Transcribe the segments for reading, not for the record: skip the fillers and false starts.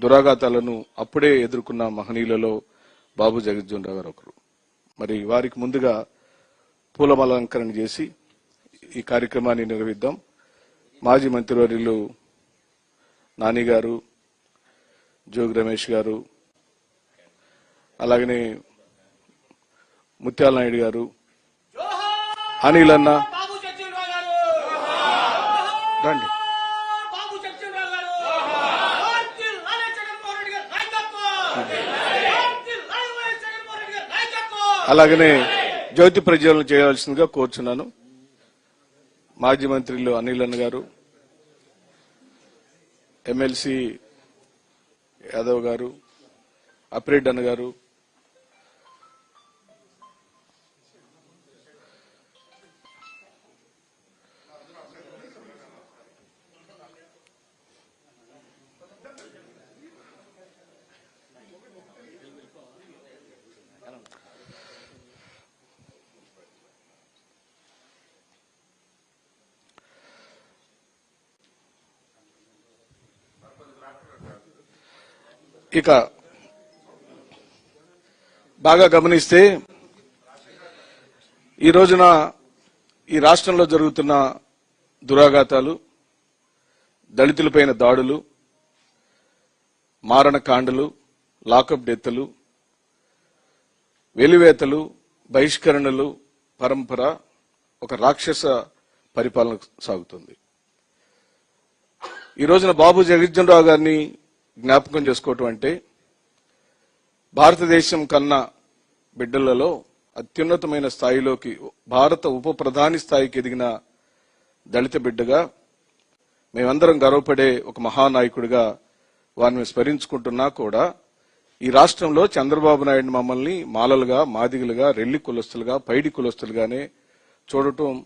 దురాఘాతాలను అప్పుడే ఎదుర్కొన్న మహనీయులలో బాబు జగజ్జీవన్ రావు గారు ఒకరు. మరి వారికి ముందుగా పూలమాలంకరణ చేసి ఈ కార్యక్రమాన్ని నిర్వహిద్దాం. మాజీ మంత్రివర్యులు నాని గారు, జోగి రమేష్ గారు, అలాగనే ముత్యాల నాయుడు గారు, అనిల్ అన్న రండి. అలాగనే జ్యోతి ప్రజ్వలన చేయాల్సిందిగా కోరుచున్నాను. మాజీ మంత్రులు అనిల్ అన్న గారు, ఎమ్మెల్సీ యాదవ్ గారు, అప్రెడ్ అన్న గారు, ఇక బాగా గమనిస్తే ఈ రోజున ఈ రాష్ట్రంలో జరుగుతున్న దురాఘాతాలు, దళితులపైన దాడులు, మారణకాండలు, లాకప్ డెత్తులు, వెలివేతలు, బహిష్కరణలు పరంపర ఒక రాక్షస పరిపాలన సాగుతుంది. ఈ రోజున బాబు జగజ్జీవన్ రావు గారిని జ్ఞాపకం చేసుకోవటం అంటే భారతదేశం కన్నా బిడ్డలలో అత్యున్నతమైన స్థాయిలోకి, భారత ఉప ప్రధాని స్థాయికి ఎదిగిన దళిత బిడ్డగా మేమందరం గర్వపడే ఒక మహానాయకుడిగా వారిని స్మరించుకుంటున్నా కూడా ఈ రాష్ట్రంలో చంద్రబాబు నాయుడు మమ్మల్ని మాలలుగా, మాదిగలుగా, రెల్లి కులస్తులుగా, పైడి కులస్తులుగానే చూడటం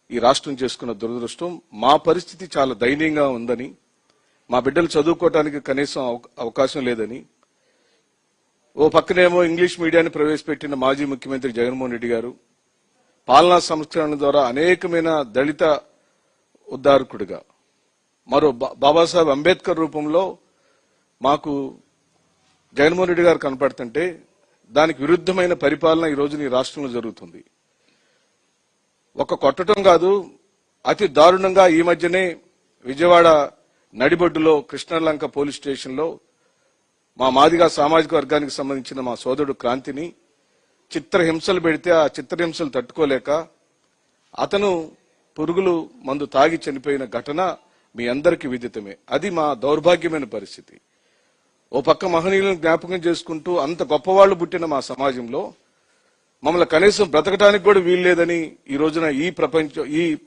ఈ రాష్ట్రం చేసుకున్న దురదృష్టం. మా పరిస్థితి చాలా దయనీయంగా ఉందని, మా బిడ్డలు చదువుకోవటానికి కనీసం అవకాశం లేదని, ఓ పక్కనేమో ఇంగ్లీష్ మీడియాన్ని ప్రవేశపెట్టిన మాజీ ముఖ్యమంత్రి జగన్మోహన్ రెడ్డి గారు పాలనా సంస్కరణ ద్వారా అనేకమైన దళిత ఉద్ధారకుడిగా, మరో బాబాసాహెబ్ అంబేద్కర్ రూపంలో మాకు జగన్మోహన్ రెడ్డి గారు కనపడుతుంటే దానికి విరుద్ధమైన పరిపాలన ఈ రోజున ఈ రాష్ట్రంలో జరుగుతుంది. ఒక కొట్టడం కాదు, అతి దారుణంగా ఈ మధ్యనే విజయవాడ నడిబొడ్డులో కృష్ణలంక పోలీస్ స్టేషన్ లో మా మాదిగా సామాజిక వర్గానికి సంబంధించిన మా సోదరుడు క్రాంతిని చిత్రహింసలు పెడితే ఆ చిత్రహింసలు తట్టుకోలేక అతను పురుగులు మందు తాగి చనిపోయిన ఘటన మీ అందరికీ విదితమే. అది మా దౌర్భాగ్యమైన పరిస్థితి. ఓ పక్క మహనీయులను జ్ఞాపకం చేసుకుంటూ అంత గొప్పవాళ్లు పుట్టిన మా సమాజంలో మమ్మల్ని కనీసం బ్రతకటానికి కూడా వీల్లేదని ఈ రోజున ఈ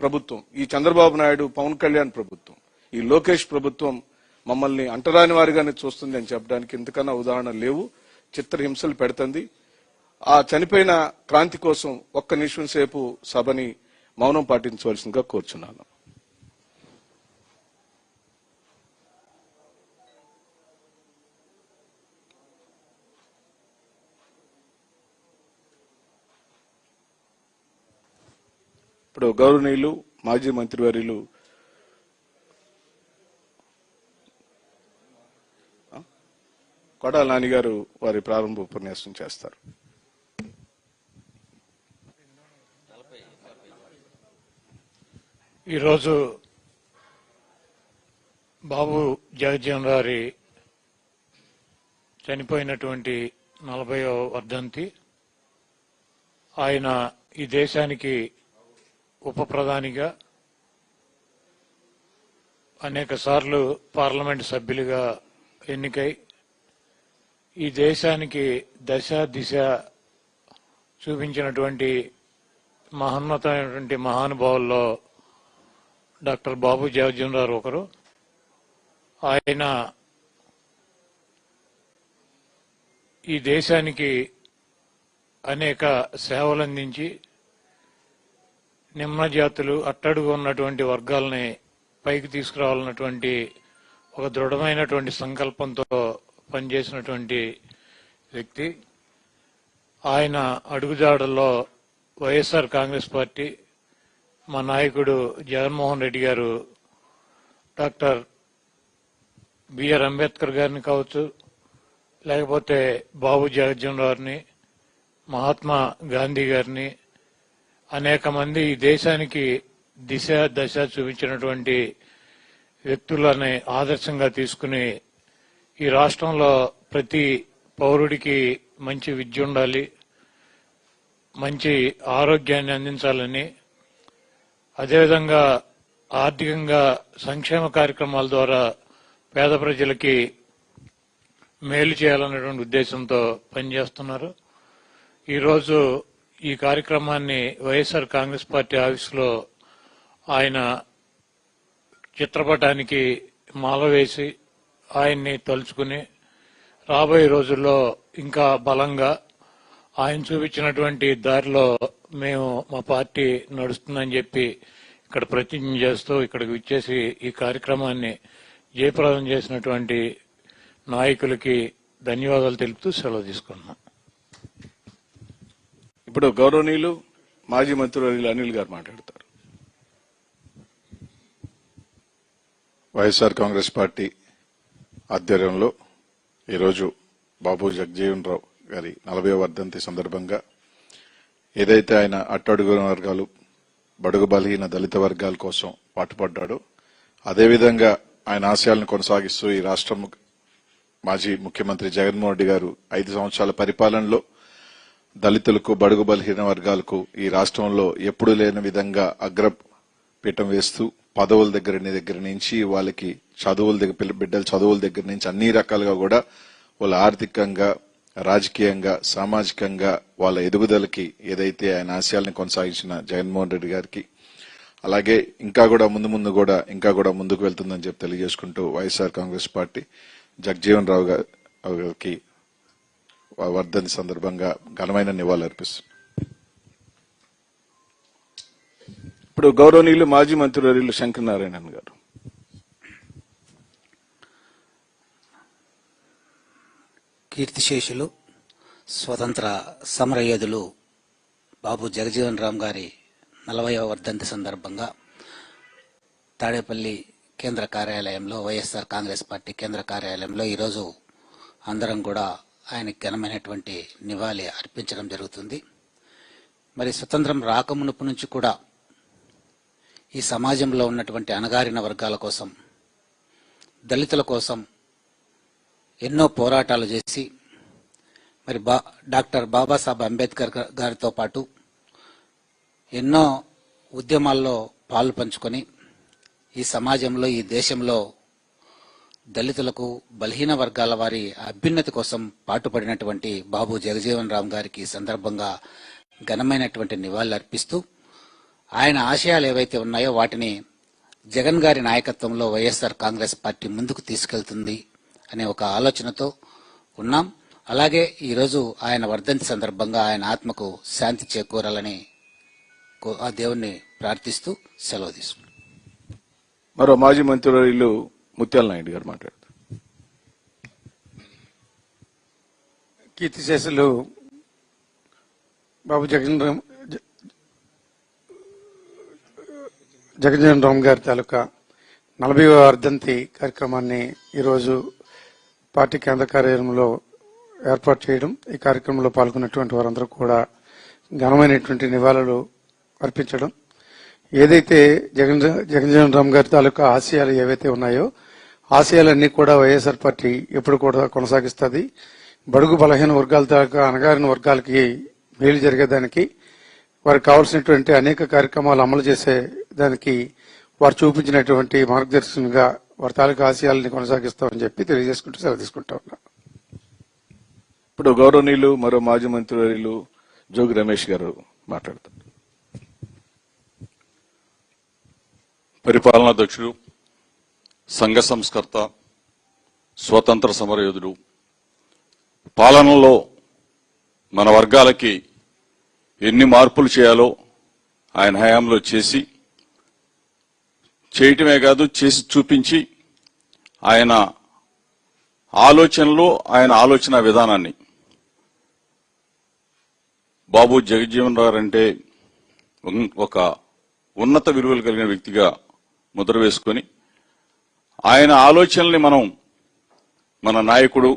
ప్రభుత్వం, ఈ చంద్రబాబు నాయుడు, పవన్ కళ్యాణ్ ప్రభుత్వం, ఈ లోకేష్ ప్రభుత్వం మమ్మల్ని అంటరాని వారిగానే చూస్తుంది అని చెప్పడానికి ఇంతకన్నా ఉదాహరణ లేవు. చిత్రహింసలు పెడుతుంది. ఆ చనిపోయిన క్రాంతి కోసం ఒక్క నిమిషం సేపు సభని మౌనం పాటించవలసిందిగా కోరుచున్నాను. ఇప్పుడు గౌరవనీయులు మాజీ మంత్రివర్యులు కొడాల నాని గారు వారి ప్రారంభ ఉపన్యాసం చేస్తారు. ఈరోజు బాబు జగజ్జీవన్ రావు చనిపోయినటువంటి 40వ వర్ధంతి. ఆయన ఈ దేశానికి ఉప ప్రధానిగా, అనేక సార్లు పార్లమెంట్ సభ్యులుగా ఎన్నికై ఈ దేశానికి దశ దిశ చూపించినటువంటి మహోన్నతమైనటువంటి మహానుభావుల్లో డాక్టర్ బాబు జగజ్జీవన్ రావు ఒకరు. ఆయన ఈ దేశానికి అనేక సేవలు అందించి నిమ్న జాతులు, అట్టడుగు ఉన్నటువంటి వర్గాలని పైకి తీసుకురావాలన్నటువంటి ఒక దృఢమైనటువంటి సంకల్పంతో పనిచేసినటువంటి వ్యక్తి. ఆయన అడుగుజాడల్లో వైఎస్ఆర్ కాంగ్రెస్ పార్టీ, మా నాయకుడు జగన్మోహన్ రెడ్డి గారు డాక్టర్ బిఆర్ అంబేద్కర్ గారిని కావచ్చు, లేకపోతే బాబు జగజ్జీవన్ రావుని, మహాత్మా గాంధీ గారిని, అనేక మంది ఈ దేశానికి దిశ దశ చూపించినటువంటి వ్యక్తులని ఆదర్శంగా తీసుకుని ఈ రాష్ట్రంలో ప్రతి పౌరుడికి మంచి విద్య ఉండాలి, మంచి ఆరోగ్యాన్ని అందించాలని, అదేవిధంగా ఆర్థికంగా సంక్షేమ కార్యక్రమాల ద్వారా పేద ప్రజలకి మేలు చేయాలనేటువంటి ఉద్దేశంతో పనిచేస్తున్నారు. ఈరోజు ఈ కార్యక్రమాన్ని వైఎస్ఆర్ కాంగ్రెస్ పార్టీ ఆఫీసులో ఆయన చిత్రపటానికి మాల వేసి ఆయన్ని తలుచుకుని రాబోయే రోజుల్లో ఇంకా బలంగా ఆయన చూపించినటువంటి దారిలో మేము మా పార్టీ నడుస్తుందని చెప్పి ఇక్కడ ప్రతిజ్ఞ చేస్తూ ఇక్కడికి విచ్చేసి ఈ కార్యక్రమాన్ని జయప్రదం చేసినటువంటి నాయకులకి ధన్యవాదాలు తెలుపుతూ సెలవు తీసుకున్నాం. ఇప్పుడు గౌరవనీయులు మాజీ మంత్రివర్యులు అనిల్ గారు మాట్లాడతారు. వైఎస్ఆర్ కాంగ్రెస్ పార్టీ ఆధ్వర్యంలో ఈరోజు బాబు జగజీవన్ రావు గారి 40వ వర్ధంతి సందర్భంగా ఏదైతే ఆయన అట్టడుగు వర్గాలు, బడుగు బలహీన దళిత వర్గాల కోసం పాటుపడ్డాడో అదేవిధంగా ఆయన ఆశయాలను కొనసాగిస్తూ ఈ రాష్ట్రం మాజీ ముఖ్యమంత్రి జగన్మోహన్ రెడ్డి గారు 5 సంవత్సరాల పరిపాలనలో దళితులకు, బడుగు బలహీన వర్గాలకు ఈ రాష్ట్రంలో ఎప్పుడూ లేని విధంగా అగ్రపీఠం వేస్తూ పదవుల దగ్గర నుంచి వాళ్ళకి చదువుల దగ్గర, బిడ్డల చదువుల దగ్గర నుంచి అన్ని రకాలుగా కూడా వాళ్ళ ఆర్థికంగా, రాజకీయంగా, సామాజికంగా వాళ్ళ ఎదుగుదలకి ఏదైతే ఆయన ఆశయాలను కొనసాగించిన జగన్మోహన్ రెడ్డి గారికి, అలాగే ఇంకా కూడా ముందు కూడా ఇంకా కూడా ముందుకు వెళ్తుందని చెప్పి తెలియజేసుకుంటూ వైఎస్ఆర్ కాంగ్రెస్ పార్టీ జగజీవన్ రావు గారికి వర్ధంతి సందర్భంగా ఘనమైన నివాళులు అర్పిస్తుంది. ఇప్పుడు గౌరవనీయులు మాజీ మంత్రివర్యులు శంకర్ నారాయణన్ గారు. కీర్తిశేషులు, స్వతంత్ర సమరయోధులు బాబు జగజీవన్ రామ్ గారి 40వ వర్ధంతి సందర్భంగా తాడేపల్లి కేంద్ర కార్యాలయంలో, వైఎస్ఆర్ కాంగ్రెస్ పార్టీ కేంద్ర కార్యాలయంలో ఈరోజు అందరం కూడా ఆయనకి ఘనమైనటువంటి నివాళి అర్పించడం జరుగుతుంది. మరి స్వతంత్రం రాకమునుపు నుంచి కూడా ఈ సమాజంలో ఉన్నటువంటి అణగారిన వర్గాల కోసం, దళితుల కోసం ఎన్నో పోరాటాలు చేసి మరి డాక్టర్ బాబాసాహెబ్ అంబేద్కర్ గారితో పాటు ఎన్నో ఉద్యమాల్లో పాలు పంచుకొని ఈ సమాజంలో, ఈ దేశంలో దళితులకు, బలహీన వర్గాల వారి అభ్యున్నతి కోసం పాటుపడినటువంటి బాబు జగజీవన్ రామ్ గారికి ఈ సందర్భంగా ఘనమైనటువంటి నివాళులు అర్పిస్తూ ఆయన ఆశయాలు ఏవైతే ఉన్నాయో వాటిని జగన్ గారి నాయకత్వంలో వైఎస్ఆర్ కాంగ్రెస్ పార్టీ ముందుకు తీసుకెళ్తుంది అనే ఒక ఆలోచనతో ఉన్నాం. అలాగే ఈరోజు ఆయన వర్ధంతి సందర్భంగా ఆయన ఆత్మకు శాంతి చేకూరాలని ఆ దేవుణ్ణి ప్రార్థిస్తూ సెలవు తీసుకున్నాం. మరో మాజీ మంత్రివర్యులు ముత్యాల నాయుడు గారు మాట్లాడతారు. కీర్తిశేషులు బాబు జగజీవన్ రామ్ గారి తాలూకా 40వ వర్ధంతి కార్యక్రమాన్ని ఈరోజు పార్టీ కేంద్ర కార్యాలయంలో ఏర్పాటు చేయడం, ఈ కార్యక్రమంలో పాల్గొన్నటువంటి వారందరూ కూడా ఘనమైనటువంటి నివాళులు అర్పించడం, ఏదైతే జగజీవన్ రామ్ గారి తాలూకా ఆశయాలు ఏవైతే ఉన్నాయో ఆశయాలన్నీ కూడా వైఎస్ఆర్ పార్టీ ఎప్పుడు కూడా కొనసాగిస్తుంది. బడుగు బలహీన వర్గాల తాలూకా అణగారిన వర్గాలకి మేలు జరిగేదానికి, వారికి కావాల్సినటువంటి అనేక కార్యక్రమాలు అమలు చేసే దానికి వారు చూపించినటువంటి మార్గదర్శనంగా వారి తాలూకా ఆశయాలని కొనసాగిస్తామని చెప్పి తెలియజేసుకుంటూ సెలవు తీసుకుంటా ఉన్నా. ఇప్పుడు గౌరవనీయులు మరో మాజీ మంత్రివర్యులు జోగి రమేష్ గారు మాట్లాడతారు. పరిపాలనాధ్యక్షుడు, సంఘ సంస్కర్త, స్వతంత్ర సమరయోధుడు, పాలనలో మన వర్గాలకి ఎన్ని మార్పులు చేయాలో ఆయన హయాంలో చేయటమే కాదు చేసి చూపించి ఆయన ఆలోచనలో, ఆయన ఆలోచన విధానాన్ని బాబు జగజీవన్ రావు అంటే ఒక ఉన్నత విలువలు కలిగిన వ్యక్తిగా ముద్ర వేసుకొని ఆయన ఆలోచనల్ని మనం మన నాయకుడు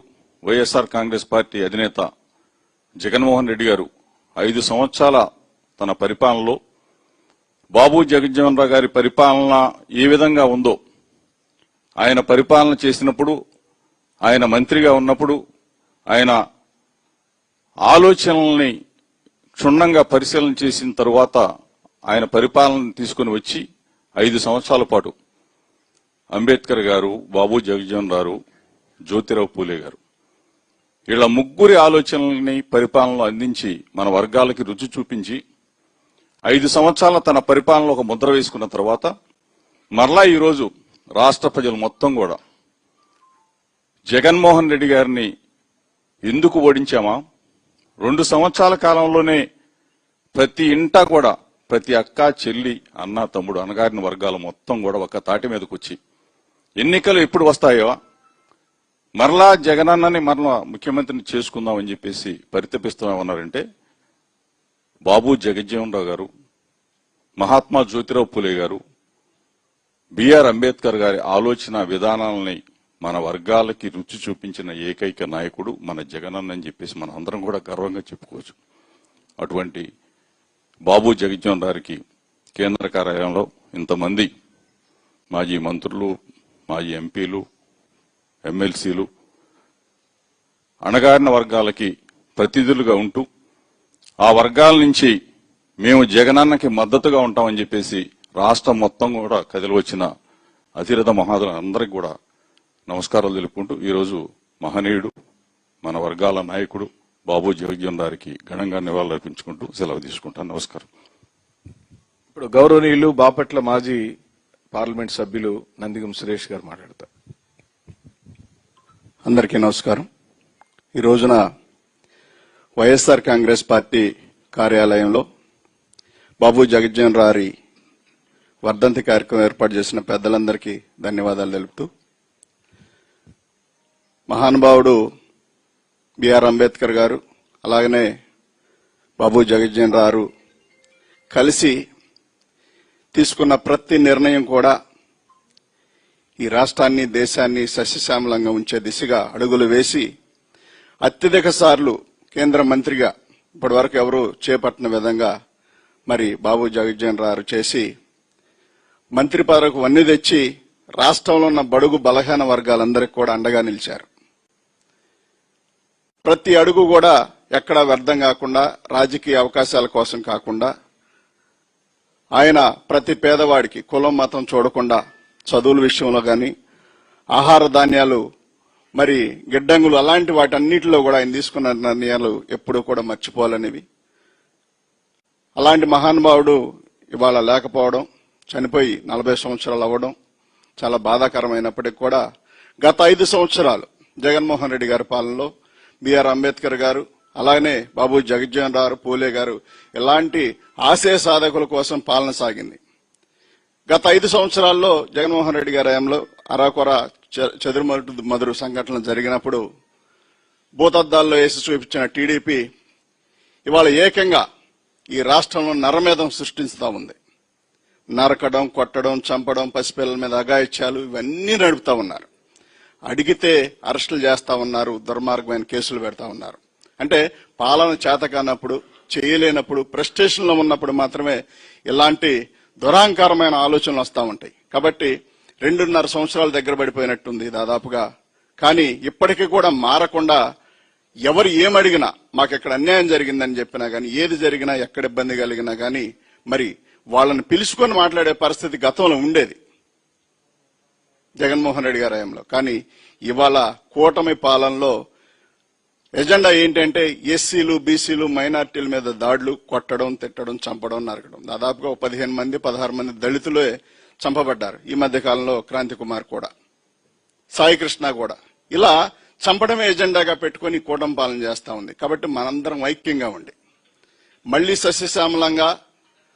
వైఎస్ఆర్ కాంగ్రెస్ పార్టీ అధినేత జగన్మోహన్ రెడ్డి గారు 5 సంవత్సరాల తన పరిపాలనలో బాబు జగజ్జీవన్ రావు గారి పరిపాలన ఏ విధంగా ఉందో, ఆయన పరిపాలన చేసినప్పుడు, ఆయన మంత్రిగా ఉన్నప్పుడు ఆయన ఆలోచనల్ని క్షుణ్ణంగా పరిశీలన చేసిన తరువాత ఆయన పరిపాలన తీసుకుని వచ్చి 5 సంవత్సరాల పాటు అంబేద్కర్ గారు, బాబు జగజ్జీవన్ రావు, జ్యోతిరావు పూలే గారు వీళ్ళ ముగ్గురి ఆలోచనల్ని పరిపాలనలో అందించి మన వర్గాలకి రుచి చూపించి 5 సంవత్సరాల తన పరిపాలనలో ఒక ముద్ర వేసుకున్న తర్వాత మరలా ఈరోజు రాష్ట్ర ప్రజలు మొత్తం కూడా జగన్మోహన్ రెడ్డి గారిని ఎందుకు ఓడించామా, 2 సంవత్సరాల కాలంలోనే ప్రతి ఇంటా కూడా ప్రతి అక్క, చెల్లి, అన్న, తమ్ముడు, అన్నగారిన వర్గాల మొత్తం కూడా ఒక తాటి మీదకి వచ్చి ఎన్నికలు ఎప్పుడు వస్తాయో మరలా జగనన్నని మరలా ముఖ్యమంత్రిని చేసుకుందామని చెప్పేసి పరితపిస్తున్నామన్నారంటే బాబు జగజ్జీవన్ రావు గారు, మహాత్మా జ్యోతిరావు పూలే గారు, బిఆర్ అంబేద్కర్ గారి ఆలోచన విధానాలని మన వర్గాలకి రుచి చూపించిన ఏకైక నాయకుడు మన జగనన్న అని చెప్పేసి మనం అందరం కూడా గర్వంగా చెప్పుకోవచ్చు. అటువంటి బాబు జగజ్జీవన్ రావుకి కేంద్ర కార్యాలయంలో ఇంతమంది మాజీ మంత్రులు, మాజీ ఎంపీలు, ఎమ్మెల్సీలు అణగారిన వర్గాలకి ప్రతినిధులుగా ఉంటూ ఆ వర్గాల నుంచి మేము జగనన్నకి మద్దతుగా ఉంటామని చెప్పేసి రాష్ట్రం మొత్తం కూడా కదిలి వచ్చిన అతిరథ మహాదులందరికీ కూడా నమస్కారాలు తెలుపుకుంటూ ఈరోజు మహనీయుడు, మన వర్గాల నాయకుడు బాబు జగజ్జీవన్ రావుకి ఘనంగా నివాళులర్పించుకుంటూ సెలవు తీసుకుంటాను. నమస్కారం. ఇప్పుడు గౌరవనీయులు బాపట్ల మాజీ పార్లమెంట్ సభ్యులు నందిగం సురేష్ గారు మాట్లాడతారు. అందరికీ నమస్కారం. ఈ రోజున వైఎస్ఆర్ కాంగ్రెస్ పార్టీ కార్యాలయంలో బాబు జగజ్జీవన్ రావు వర్ధంతి కార్యక్రమం ఏర్పాటు చేసిన పెద్దలందరికీ ధన్యవాదాలు తెలుపుతూ, మహానుభావుడు బిఆర్ అంబేద్కర్ గారు అలాగనే బాబు జగజ్జీవన్ రావు కలిసి తీసుకున్న ప్రతి నిర్ణయం కూడా ఈ రాష్ట్రాన్ని, దేశాన్ని సస్యశ్యామలంగా ఉంచే దిశగా అడుగులు వేసి అత్యధిక సార్లు కేంద్ర మంత్రిగా ఇప్పటి వరకు ఎవరు చేపట్టిన విధంగా మరి బాబు జగజ్జీవన్ రావు చేసి మంత్రి పదవికి వన్నె తెచ్చి రాష్ట్రంలో ఉన్న బడుగు బలహీన వర్గాలందరికీ కూడా అండగా నిలిచారు. ప్రతి అడుగు కూడా ఎక్కడా వ్యర్థం కాకుండా, రాజకీయ అవకాశాల కోసం కాకుండా ఆయన ప్రతి పేదవాడికి కులం, మతం చూడకుండా చదువుల విషయంలో కానీ, ఆహార ధాన్యాలు, మరి గిడ్డంగులు అలాంటి వాటన్నిటిలో కూడా ఆయన తీసుకున్న నిర్ణయాలు ఎప్పుడూ కూడా మర్చిపోవాలనేవి. అలాంటి మహానుభావుడు ఇవాళ లేకపోవడం, చనిపోయి 40 సంవత్సరాలు అవ్వడం చాలా బాధాకరమైనప్పటికీ కూడా గత 5 సంవత్సరాలు జగన్మోహన్ రెడ్డి గారి పాలనలో బిఆర్ అంబేద్కర్ గారు అలాగనే బాబు జగజ్జీవన్ రావు పూలే గారు ఇలాంటి ఆశయ సాధకుల కోసం పాలన సాగింది. గత 5 సంవత్సరాల్లో జగన్మోహన్ రెడ్డి గారి హయాంలో అరాకొర చెదురుమదురు సంఘటనలు జరిగినప్పుడు భూతద్దాల్లో వేసి చూపించిన టీడీపీ ఇవాళ ఏకంగా ఈ రాష్ట్రంలో నరమేధం సృష్టిస్తూ ఉంది. నరకడం, కొట్టడం, చంపడం, పసిపిల్లల మీద అఘాయిత్యాలు ఇవన్నీ నడుపుతా ఉన్నారు. అడిగితే అరెస్టులు చేస్తా ఉన్నారు, దుర్మార్గమైన కేసులు పెడతా ఉన్నారు. అంటే పాలన చేత కానప్పుడు, చేయలేనప్పుడు, ప్రెస్టేషన్లో ఉన్నప్పుడు మాత్రమే ఇలాంటి దురాంకారమైన ఆలోచనలు వస్తూ ఉంటాయి. కాబట్టి 2.5 సంవత్సరాలు దగ్గర పడిపోయినట్టుంది దాదాపుగా. కానీ ఇప్పటికీ కూడా మారకుండా ఎవరు ఏమడిగినా, మాకు ఎక్కడ అన్యాయం జరిగిందని చెప్పినా కానీ, ఏది జరిగినా, ఎక్కడ ఇబ్బంది కలిగినా కానీ మరి వాళ్ళని పిలుచుకొని మాట్లాడే పరిస్థితి గతంలో ఉండేది జగన్మోహన్ రెడ్డి గారి హయాంలో. కానీ ఇవాళ కూటమి పాలనలో ఎజెండా ఏంటంటే ఎస్సీలు, బీసీలు, మైనార్టీల మీద దాడులు, కొట్టడం, తిట్టడం, చంపడం, నరకడం. దాదాపుగా 15 మంది, 16 మంది దళితులే చంపబడ్డారు. ఈ మధ్య కాలంలో క్రాంతి కుమార్ కూడా, సాయి కృష్ణ కూడా. ఇలా చంపడమే ఎజెండాగా పెట్టుకుని కూటమి పాలన చేస్తా ఉంది. కాబట్టి మనందరం ఐక్యంగా ఉండి మళ్లీ సస్యశ్యామలంగా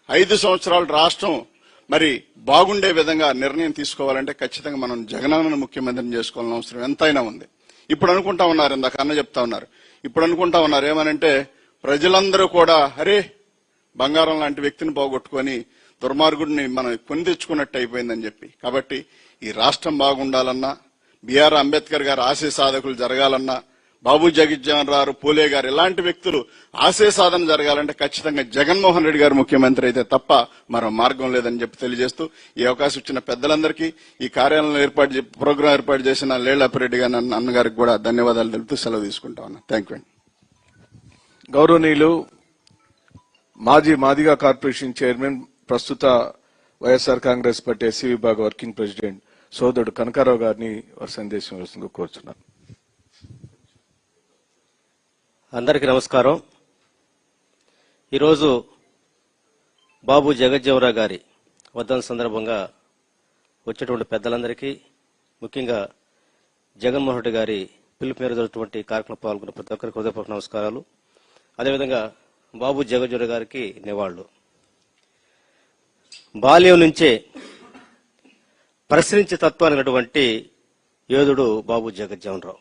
5 సంవత్సరాలు రాష్ట్రం మరి బాగుండే విధంగా నిర్ణయం తీసుకోవాలంటే ఖచ్చితంగా మనం జగనన్నను ముఖ్యమంత్రిని చేసుకోవాల్సిన అవసరం ఎంతైనా ఉంది. ఇప్పుడు అనుకుంటా ఉన్నారు, ఇందాక అన్న చెప్తా ఉన్నారు, ఇప్పుడు అనుకుంటా ఉన్నారు ఏమనంటే ప్రజలందరూ కూడా అరే బంగారం లాంటి వ్యక్తిని పోగొట్టుకొని దుర్మార్గుడిని మనం కొని తెచ్చుకున్నట్టు అయిపోయిందని చెప్పి. కాబట్టి ఈ రాష్ట్రం బాగుండాలన్నా, బిఆర్ అంబేద్కర్ గారు ఆశయ సాధకులు జరగాలన్నా, బాబు జగజ్జీవన్ రావు, పూలే గారు ఇలాంటి వ్యక్తులు ఆశయ సాధన జరగాలంటే ఖచ్చితంగా జగన్మోహన్ రెడ్డి గారు ముఖ్యమంత్రి అయితే తప్ప మరో మార్గం లేదని చెప్పి తెలియజేస్తూ ఈ అవకాశం ఇచ్చిన పెద్దలందరికీ, ఈ కార్యాలయం ప్రోగ్రాం ఏర్పాటు చేసిన లేళ్లప్పిరెడ్డి గారి అన్నగారికి కూడా ధన్యవాదాలు తెలుపుతూ సెలవు తీసుకుంటా ఉన్నా. Thank you. గౌరవనీయులు మాజీ మాదిగా కార్పొరేషన్ చైర్మన్, ప్రస్తుత వైఎస్ఆర్ కాంగ్రెస్ పార్టీ ఎస్సీ విభాగ వర్కింగ్ ప్రెసిడెంట్ సోదరుడు కనకారావు గారిని వారి సందేశం ఇవ్వాల్సిందిగా కోరుచున్నాను. అందరికీ నమస్కారం. ఈరోజు బాబు జగజ్జీవన్ రావు గారి వర్ధంతి సందర్భంగా వచ్చేటువంటి పెద్దలందరికీ, ముఖ్యంగా జగన్మోహన్ రెడ్డి గారి పిలుపు మేరకు జరుగుతున్నటువంటి కార్యక్రమం పాల్గొన్న ప్రతి ఒక్కరికి హృదయపూర్వక నమస్కారాలు. అదేవిధంగా బాబు జగజ్జీవన్ రావు గారికి నివాళులు. బాల్యం నుంచే ప్రశ్నించే తత్వానికి యోధుడు బాబు జగజ్జీవన్ రావు.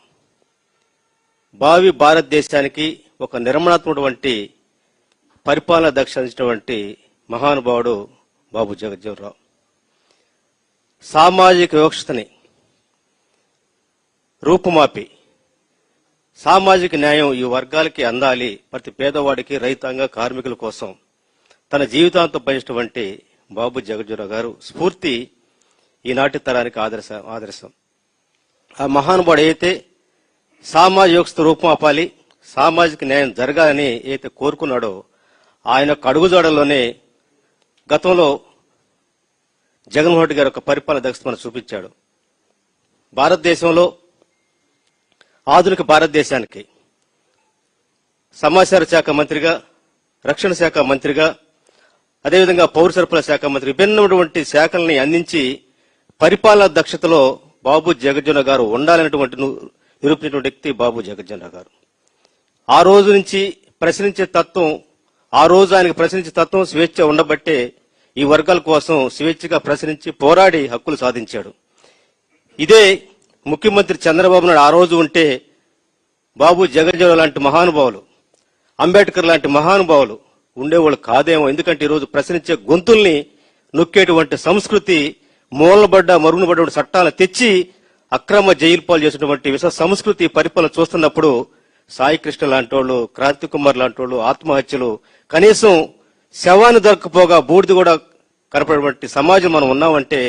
భావి భారతదేశానికి ఒక నిర్మాణాత్మకటువంటి పరిపాలన దక్ష అందించినటువంటి మహానుభావుడు బాబు జగజ్జీవన్ రావు. సామాజిక వివక్షతని రూపుమాపి సామాజిక న్యాయం ఈ వర్గాలకి అందాలి, ప్రతి పేదవాడికి, రైతాంగ కార్మికుల కోసం తన జీవితాంతం పనిచినటువంటి బాబు జగజ్జీవన్ రావు గారు స్ఫూర్తి ఈనాటి తరానికి ఆదర్శం. ఆ మహానుభావుడు అయితే సామాజిక వ్యవస్థ రూపుమాపాలి, సామాజిక న్యాయం జరగాలని ఏదైతే కోరుకున్నాడో ఆయన యొక్క అడుగుజాడల్లోనే గతంలో జగన్మోహన్ రెడ్డి గారి యొక్క పరిపాలన దక్షత మనం చూపించాడు. భారతదేశంలో ఆధునిక భారతదేశానికి సమాచార శాఖ మంత్రిగా, రక్షణ శాఖ మంత్రిగా, అదేవిధంగా పౌర సరఫరాల శాఖ మంత్రి, విభిన్నటువంటి శాఖల్ని అందించి పరిపాలన దక్షతలో బాబు జగజ్జీవన్ రావు గారు ఉండాలనేటువంటి నిరూపించినటువంటి వ్యక్తి బాబు జగజ్జీవన్ రావు గారు. ఆ రోజు నుంచి ప్రశ్నించే తత్వం, ఆ రోజు ఆయనకు ప్రశ్నించే తత్వం, స్వేచ్ఛ ఉండబట్టే ఈ వర్గాల కోసం స్వేచ్ఛగా ప్రశ్నించి పోరాడి హక్కులు సాధించాడు. ఇదే ముఖ్యమంత్రి చంద్రబాబు నాయుడు ఆ రోజు ఉంటే బాబు జగజ్జీవన్ లాంటి మహానుభావులు, అంబేద్కర్ లాంటి మహానుభావులు ఉండేవాళ్ళు కాదేమో. ఎందుకంటే ఈరోజు ప్రశ్నించే గొంతుల్ని నొక్కేటువంటి సంస్కృతి, మూలబడ్డ మరుగునబడ్డ చట్టాలను తెచ్చి అక్రమ జైలు పాలు చేసినటువంటి విష సంస్కృతి పరిపాలన చూస్తున్నప్పుడు సాయి కృష్ణ లాంటి వాళ్ళు, క్రాంతి కుమార్ లాంటి వాళ్ళు ఆత్మహత్యలు, కనీసం శవాన్ని దొరకపోగా బూడిద కూడా కనపడేటువంటి సమాజం మనం ఉన్నామంటే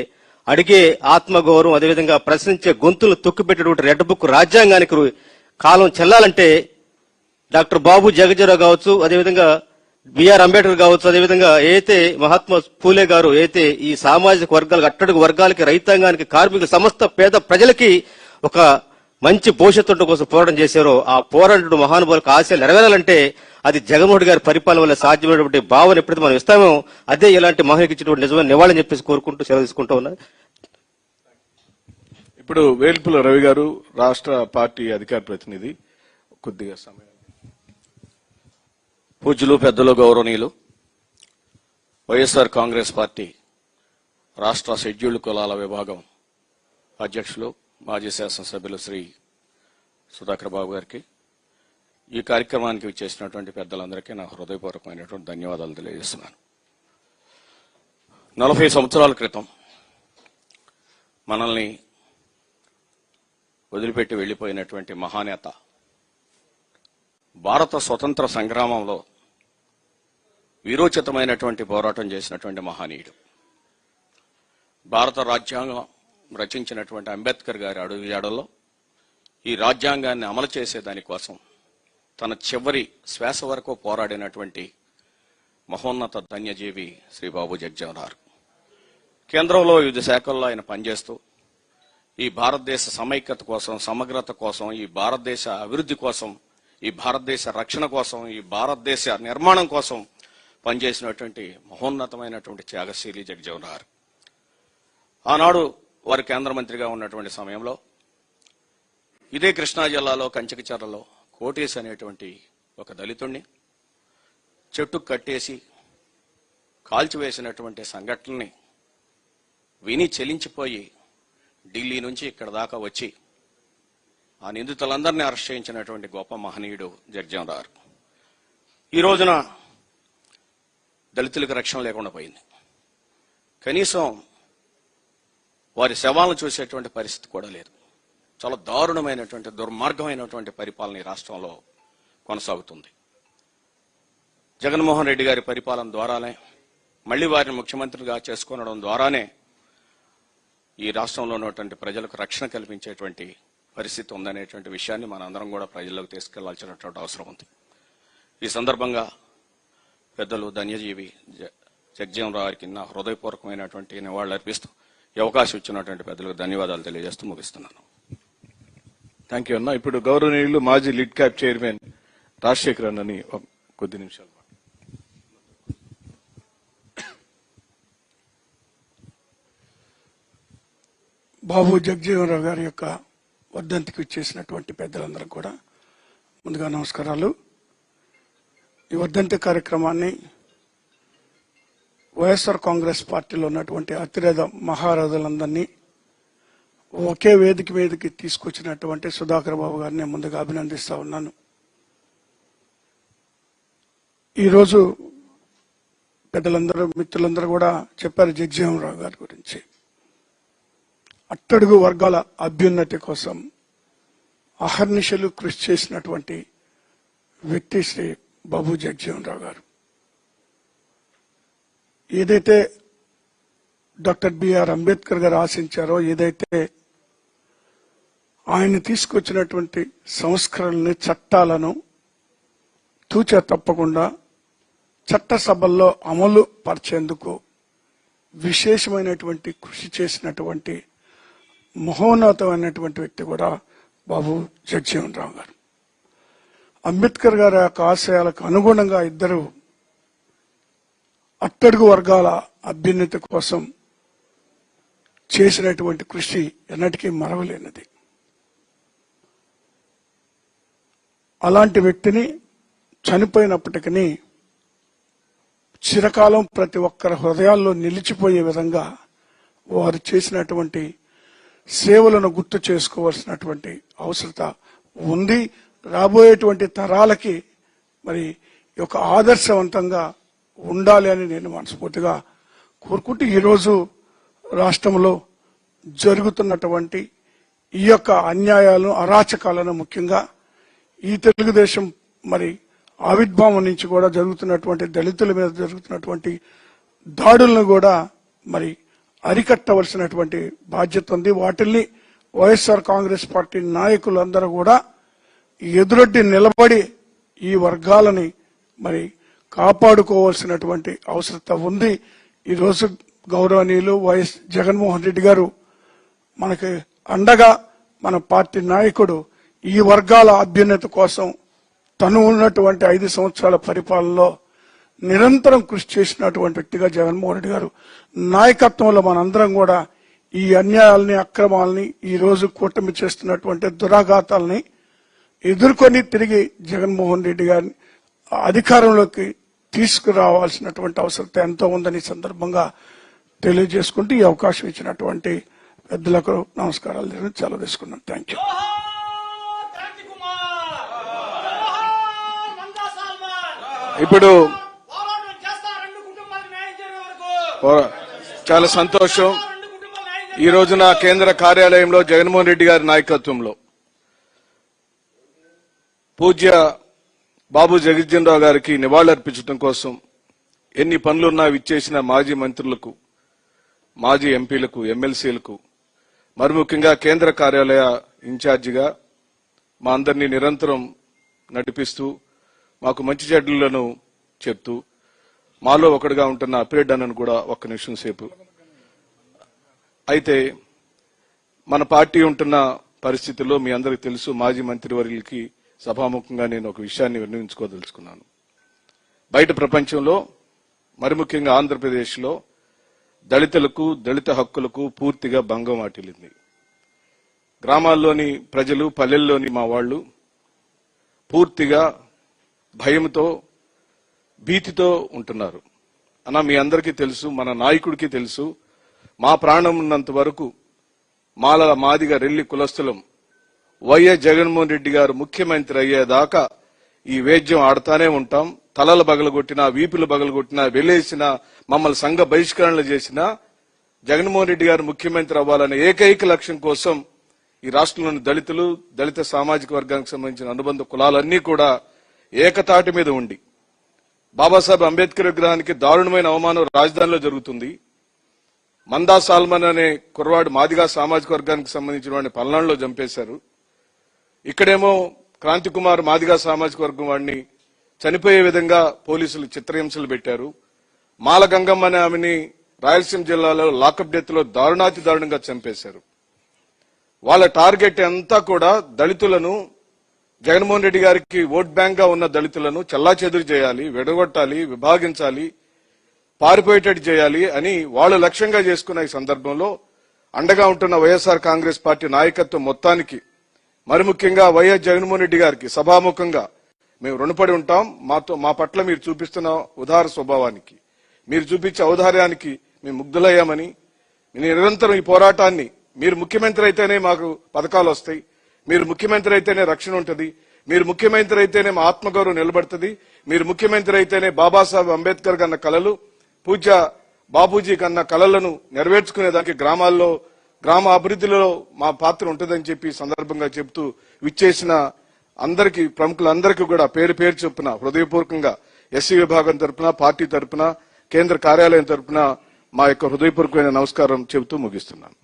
అడిగే ఆత్మగౌరవం, అదేవిధంగా ప్రశ్నించే గొంతులు తొక్కిపెట్టేటువంటి రెడ్ బుక్ రాజ్యాంగానికి కాలం చెల్లాలంటే డాక్టర్ బాబు జగజ్జీవన్ రావు కావచ్చు, అదేవిధంగా బిఆర్ అంబేద్కర్ కావచ్చు, అదేవిధంగా ఏదైతే మహాత్మా పూలే గారు ఏదైతే ఈ సామాజిక వర్గాలకు, అట్టడుగు వర్గాలకి, రైతాంగానికి, కార్మికుల సమస్త పేద ప్రజలకి ఒక మంచి భవిష్యత్తు కోసం పోరాటం చేశారో ఆ పోరాటం మహానుభావులకు ఆశలు నెరవేరాలంటే అది జగన్మోహన్ రెడ్డి గారి పరిపాలన వల్ల సాధ్యమైనటువంటి భావన ఎప్పుడైతే మనం ఇస్తామో అదే ఇలాంటి మహానికి ఇచ్చినటువంటి నిజమైన నివాళని చెప్పేసి కోరుకుంటూ సెలవు తీసుకుంటూ ఉన్నా. ఇప్పుడు వేల్పుల రవి గారు, రాష్ట్ర పార్టీ అధికార ప్రతినిధి, కొద్దిగా సమయం. పూజ్యులు, పెద్దలు, గౌరవనీయులు, వైఎస్ఆర్ కాంగ్రెస్ పార్టీ రాష్ట్ర షెడ్యూల్డ్ కులాల విభాగం అధ్యక్షులు, మాజీ శాసనసభ్యులు శ్రీ సుధాకర్ బాబు గారికి, ఈ కార్యక్రమానికి విచ్చేసినటువంటి పెద్దలందరికీ నా హృదయపూర్వకమైనటువంటి ధన్యవాదాలు తెలియజేస్తున్నాను. 40 సంవత్సరాల క్రితం మనల్ని వదిలిపెట్టి వెళ్లిపోయినటువంటి మహానేత, భారత స్వతంత్ర సంగ్రామంలో వీరోచితమైనటువంటి పోరాటం చేసినటువంటి మహనీయుడు, భారత రాజ్యాంగం రచించినటువంటి అంబేద్కర్ గారి అడుగుజాడల్లో ఈ రాజ్యాంగాన్ని అమలు చేసే దానికోసం తన చివరి శ్వాస వరకు పోరాడినటువంటి మహోన్నత ధన్యజీవి శ్రీ బాబు జగజ్జీవన్ రావు. కేంద్రంలో వివిధ శాఖల్లో ఆయన పనిచేస్తూ ఈ భారతదేశ సమైక్యత కోసం, సమగ్రత కోసం, ఈ భారతదేశ అభివృద్ధి కోసం, ఈ భారతదేశ రక్షణ కోసం, ఈ భారతదేశ నిర్మాణం కోసం పనిచేసినటువంటి మహోన్నతమైనటువంటి త్యాగశీలి జగజ్జీవన్ రావు. ఆనాడు వారు కేంద్ర మంత్రిగా ఉన్నటువంటి సమయంలో ఇదే కృష్ణా జిల్లాలో కంచకచర్లలో కోటేశ్ అనేటువంటి ఒక దళితుణ్ణి చెట్టు కట్టేసి కాల్చివేసినటువంటి సంఘటనని విని చెలించిపోయి ఢిల్లీ నుంచి ఇక్కడ దాకా వచ్చి ఆ నిందితులందరినీ అరెస్ట్ చేయించినటువంటి గొప్ప మహనీయుడు జగజ్జీవన్ రావు. ఈ రోజున దళితులకు రక్షణ లేకుండా పోయింది. కనీసం వారి శవాలను చూసేటువంటి పరిస్థితి కూడా లేదు. చాలా దారుణమైనటువంటి దుర్మార్గమైనటువంటి పరిపాలన ఈ రాష్ట్రంలో కొనసాగుతుంది. జగన్మోహన్ రెడ్డి గారి పరిపాలన ద్వారానే, మళ్లీ వారిని ముఖ్యమంత్రిగా చేసుకోవడం ద్వారానే ఈ రాష్ట్రంలో ఉన్నటువంటి ప్రజలకు రక్షణ కల్పించేటువంటి పరిస్థితి ఉందనేటువంటి విషయాన్ని మనందరం కూడా ప్రజల్లోకి తీసుకెళ్లాల్సినటువంటి అవసరం ఉంది. ఈ సందర్భంగా పెద్దలు ధన్యజీవి జగజీవన్ రావు గారికి నా హృదయపూర్వకమైనటువంటి నివాళులు అర్పిస్తూ ఈ అవకాశం ఇచ్చినటువంటి పెద్దలకు ధన్యవాదాలు తెలియజేస్తూ ముగిస్తున్నాను. థ్యాంక్ యూ అన్న. ఇప్పుడు గౌరవనీయులు మాజీ లిడ్ క్యాప్ చైర్మన్ రాజశేఖర్ అన్నని కొద్ది నిమిషాలు. బాబు జగజీవన్ రావు గారి యొక్క వర్ధంతికి ఇచ్చేసినటువంటి పెద్దలందరూ కూడా ముందుగా నమస్కారాలు. ఈ వర్ధంతి కార్యక్రమాన్ని వైఎస్ఆర్ కాంగ్రెస్ పార్టీలో ఉన్నటువంటి అతిరథ మహారథులందరినీ ఒకే వేదిక మీదకి తీసుకొచ్చినటువంటి సుధాకర్ బాబు గారిని ముందుగా అభినందిస్తా ఉన్నాను. ఈరోజు పెద్దలందరూ మిత్రులందరూ కూడా చెప్పారు జగజీవన్ రావు గారి గురించి. అట్టడుగు వర్గాల అభ్యున్నతి కోసం అహర్నిశలు కృషి చేసినటువంటి వ్యక్తి శ్రీ బాబు జగజీవన్ రావు గారు. ఏదైతే డాక్టర్ బిఆర్ అంబేద్కర్ గారు ఆశించారో, ఏదైతే ఆయన తీసుకొచ్చినటువంటి సంస్కరణల్ని, చట్టాలను తూచా తప్పకుండా చట్టసభల్లో అమలు పరిచేందుకు విశేషమైనటువంటి కృషి చేసినటువంటి మహోన్నతమైనటువంటి వ్యక్తి కూడా బాబు జగజీవన్ రావు గారు. అంబేద్కర్ గారి యొక్క ఆశయాలకు అనుగుణంగా ఇద్దరు అట్టడుగు వర్గాల అభ్యున్నతి కోసం చేసినటువంటి కృషి ఎన్నటికీ మరవలేనిది. అలాంటి వ్యక్తిని చనిపోయినప్పటికీ చిరకాలం ప్రతి ఒక్కరి హృదయాల్లో నిలిచిపోయే విధంగా వారు చేసినటువంటి సేవలను గుర్తు చేసుకోవాల్సినటువంటి అవసరత ఉంది. రాబోయేటువంటి తరాలకి మరి ఒక ఆదర్శవంతంగా ఉండాలి అని నేను మనస్ఫూర్తిగా కోరుకుంటూ, ఈరోజు రాష్ట్రంలో జరుగుతున్నటువంటి ఈ యొక్క అన్యాయాలను, అరాచకాలను, ముఖ్యంగా ఈ తెలుగుదేశం మరి ఆవిర్భావం నుంచి కూడా జరుగుతున్నటువంటి దళితుల మీద జరుగుతున్నటువంటి దాడులను కూడా మరి అరికట్టవలసినటువంటి బాధ్యత ఉంది. వాటిల్ని వైఎస్ఆర్ కాంగ్రెస్ పార్టీ నాయకులందరూ కూడా ఎదురొడ్డి నిలబడి ఈ వర్గాలని మరి కాపాడుకోవాల్సినటువంటి అవసరత ఉంది. ఈరోజు గౌరవనీయులు వైఎస్ జగన్మోహన్ రెడ్డి గారు మనకి అండగా, మన పార్టీ నాయకుడు ఈ వర్గాల అభ్యున్నతి కోసం తను ఉన్నటువంటి 5 సంవత్సరాల పరిపాలనలో నిరంతరం కృషి చేసినటువంటి వ్యక్తిగా జగన్మోహన్ రెడ్డి గారు నాయకత్వంలో మనందరం కూడా ఈ అన్యాయాలని, అక్రమాలని, ఈ రోజు కూటమి చేస్తున్నటువంటి దురాఘాతాలని ఎదుర్కొని తిరిగి జగన్మోహన్ రెడ్డి గారిని అధికారంలోకి తీసుకురావాల్సినటువంటి అవసరం ఎంతో ఉందని సందర్భంగా తెలియజేసుకుంటూ ఈ అవకాశం ఇచ్చినటువంటి పెద్దలకు నమస్కారాలు సెలవు తీసుకున్నాను. Thank you. ఇప్పుడు చాలా సంతోషం. ఈ రోజున కేంద్ర కార్యాలయంలో జగన్మోహన్ రెడ్డి గారి నాయకత్వంలో పూజ్య బాబు జగజీవన్ రావు గారికి నివాళులర్పించడం కోసం ఎన్ని పనులున్నా విచ్చేసిన మాజీ మంత్రులకు, మాజీ ఎంపీలకు, ఎమ్మెల్సీలకు, మరి ముఖ్యంగా కేంద్ర కార్యాలయ ఇన్ఛార్జిగా మా అందరినీ నిరంతరం నడిపిస్తూ మాకు మంచి చెడ్డలను చెప్తూ మాలో ఒకటిగా ఉంటున్న అపిరెడ్ అన్నను కూడా ఒక్క నిమిషం సేపు. అయితే మన పార్టీ ఉంటున్న పరిస్థితుల్లో మీ అందరికీ తెలుసు, మాజీ మంత్రివర్యులకి సభాముఖంగా నేను ఒక విషయాన్ని విన్నవించుకోదలుచుకున్నాను. బయట ప్రపంచంలో, మరి ముఖ్యంగా ఆంధ్రప్రదేశ్లో దళితులకు, దళిత హక్కులకు పూర్తిగా భంగం వాటిల్లింది. గ్రామాల్లోని ప్రజలు, పల్లెల్లోని మా వాళ్ళు పూర్తిగా భయంతో, భీతితో ఉంటున్నారు అన్న మీ అందరికీ తెలుసు, మన నాయకుడికి తెలుసు. మా ప్రాణం ఉన్నంత వరకు మాదిగా రెల్లి కులస్తులం వైఎస్ జగన్మోహన్ రెడ్డి గారు ముఖ్యమంత్రి అయ్యేదాకా ఈ వేద్యం ఆడుతానే ఉంటాం. తలలు బగలగొట్టినా, వీపులు బగలగొట్టినా, వెలేసినా, మమ్మల్ని సంఘ బహిష్కరణలు చేసినా జగన్మోహన్ రెడ్డి గారు ముఖ్యమంత్రి అవ్వాలనే ఏకైక లక్ష్యం కోసం ఈ రాష్ట్రంలోని దళితులు, దళిత సామాజిక వర్గానికి సంబంధించిన అనుబంధ కులాలన్నీ కూడా ఏకతాటి మీద ఉండి బాబాసాహెబ్ అంబేద్కర్ విగ్రహానికి దారుణమైన అవమానం రాజధానిలో జరుగుతుంది. మందా సాల్మన్ అనే కుర్రవాడు మాదిగా సామాజిక వర్గానికి సంబంధించిన వాడిని పల్నాడులో చంపేశారు. ఇక్కడేమో క్రాంతి కుమార్ మాదిగా సామాజిక వర్గం వాడిని చనిపోయే విధంగా పోలీసులు చిత్రహింసలు పెట్టారు. మాల గంగమ్మ అనే ఆమెని రాయలసీమ జిల్లాలో లాకప్ డెత్ లో దారుణాతి దారుణంగా చంపేశారు. వాళ్ళ టార్గెట్ అంతా కూడా దళితులను, జగన్మోహన్ రెడ్డి గారికి ఓట్ బ్యాంక్ గా ఉన్న దళితులను చెల్లాచెదురు చేయాలి, విడగొట్టాలి, విభాగించాలి, పారిపోయేటట్టు చేయాలి అని వాళ్ళు లక్ష్యంగా చేసుకున్న ఈ సందర్భంలో అండగా ఉంటున్న వైఎస్ఆర్ కాంగ్రెస్ పార్టీ నాయకత్వం మొత్తానికి, మరి ముఖ్యంగా వైఎస్ జగన్మోహన్ రెడ్డి గారికి సభాముఖంగా మేము రుణపడి ఉంటాం. మా పట్ల మీరు చూపిస్తున్న ఉదార స్వభావానికి, మీరు చూపించే ఔదార్యానికి మేము ముగ్ధులయ్యామని, నిరంతరం ఈ పోరాటాన్ని, మీరు ముఖ్యమంత్రి అయితేనే మాకు పథకాలు వస్తాయి, మీరు ముఖ్యమంత్రి అయితేనే రక్షణ ఉంటుంది, మీరు ముఖ్యమంత్రి అయితేనే మా ఆత్మగౌరవం నిలబడుతుంది, మీరు ముఖ్యమంత్రి అయితేనే బాబాసాహెబ్ అంబేద్కర్ కన్న కలలు, పూజ్య బాపూజీ కన్న కలలను నెరవేర్చుకునేదానికి గ్రామాల్లో, గ్రామ అభివృద్ధిలో మా పాత్ర ఉంటుందని చెప్పి సందర్భంగా చెబుతూ విచ్చేసిన అందరికీ, ప్రముఖులందరికీ కూడా పేరు పేరు చొప్పున హృదయపూర్వకంగా ఎస్సీ విభాగం తరపున, పార్టీ తరపున, కేంద్ర కార్యాలయం తరపున మా యొక్క హృదయపూర్వకమైన నమస్కారం చెబుతూ ముగిస్తున్నాను.